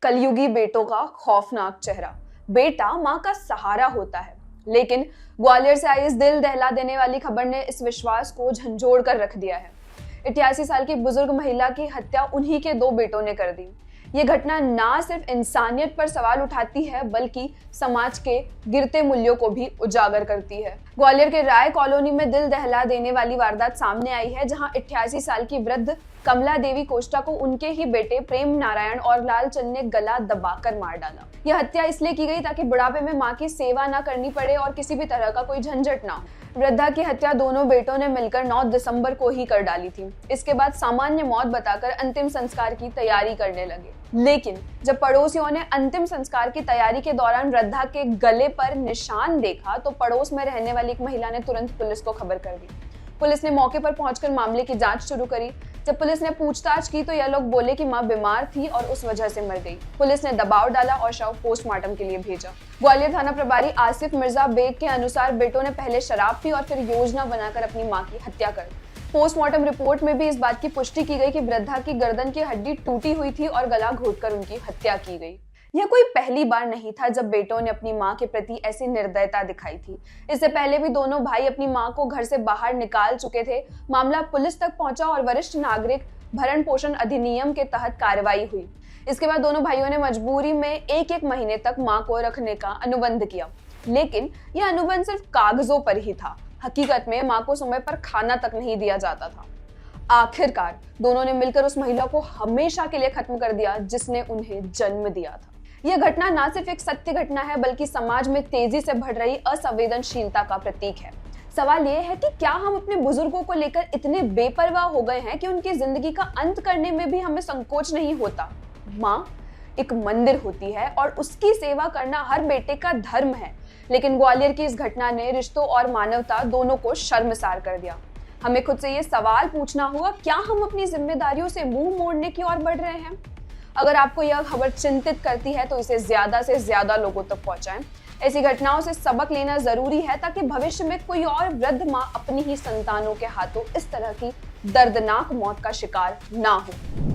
कलयुगी बेटों का खौफनाक चेहरा। बेटा माँ का सहारा होता है, लेकिन ग्वालियर से आई इस दिल दहला देने वाली खबर ने इस विश्वास को झंझोड़ कर रख दिया है। 88 साल की बुजुर्ग महिला की हत्या उन्हीं के 2 बेटों ने कर दी। ये घटना ना सिर्फ इंसानियत पर सवाल उठाती है, बल्कि समाज के गिरते मूल्यों को भी उजागर करती है। ग्वालियर के राय कॉलोनी में दिल दहला देने वाली वारदात सामने आई है, जहां 88 साल की वृद्ध कमला देवी कोष्टा को उनके ही बेटे प्रेम नारायण और लालचंद ने गला दबाकर मार डाला। यह हत्या इसलिए की गई ताकि बुढ़ापे में मां की सेवा न करनी पड़े और किसी भी तरह का कोई झंझट ना हो। वृद्धा की हत्या दोनों बेटों ने मिलकर 9 दिसंबर को ही कर डाली थी। इसके बाद सामान्य मौत बताकर अंतिम संस्कार की तैयारी करने लगे, लेकिन जब पड़ोसियों ने अंतिम संस्कार की तैयारी के दौरान वृद्धा के गले पर निशान देखा तो पड़ोस में रहने वाली एक महिला ने तुरंत पुलिस को खबर कर दी। पुलिस ने मौके पर पहुंचकर मामले की जांच शुरू करी। जब पुलिस ने पूछताछ की तो यह लोग बोले कि मां बीमार थी और उस वजह से मर गई। पुलिस ने दबाव डाला और शव पोस्टमार्टम के लिए भेजा। ग्वालियर थाना प्रभारी आसिफ मिर्जा बेग के अनुसार बेटों ने पहले शराब पी और फिर योजना बनाकर अपनी मां की हत्या कर दी। पोस्टमार्टम रिपोर्ट में भी इस बात की पुष्टि की गई कि वृद्धा की गर्दन की हड्डी टूटी हुई थी और गला घोटकर उनकी हत्या की गई। यह कोई पहली बार नहीं था जब बेटों ने अपनी मां के प्रति ऐसी निर्दयता दिखाई थी। इससे पहले भी दोनों भाई अपनी मां को घर से बाहर निकाल चुके थे। मामला पुलिस तक पहुंचा और वरिष्ठ नागरिक भरण पोषण अधिनियम के तहत कार्रवाई हुई। इसके बाद दोनों भाइयों ने मजबूरी में एक महीने तक मां को रखने का अनुबंध किया, लेकिन यह अनुबंध सिर्फ कागजों पर ही था। हकीकत में मां को समय पर खाना तक नहीं दिया जाता था। आखिरकार दोनों ने मिलकर उस महिला को हमेशा के लिए खत्म कर दिया जिसने उन्हें जन्म दिया था। यह घटना न सिर्फ एक सत्य घटना है, बल्कि समाज में तेजी से बढ़ रही असंवेदनशीलता का प्रतीक है। सवाल यह है कि क्या हम अपने बुजुर्गों को लेकर इतने बेपरवाह हो गए हैं कि उनकी जिंदगी का अंत करने में भी हमें संकोच नहीं होता। माँ एक मंदिर होती है और उसकी सेवा करना हर बेटे का धर्म है, लेकिन ग्वालियर की इस घटना ने रिश्तों और मानवता दोनों को शर्मसार कर दिया। हमें खुद से ये सवाल पूछना होगा, क्या हम अपनी जिम्मेदारियों से मुंह मोड़ने की ओर बढ़ रहे हैं? अगर आपको यह खबर चिंतित करती है तो इसे ज्यादा से ज्यादा लोगों तक पहुंचाएं। ऐसी घटनाओं से सबक लेना जरूरी है ताकि भविष्य में कोई और वृद्ध मां अपनी ही संतानों के हाथों इस तरह की दर्दनाक मौत का शिकार ना हो।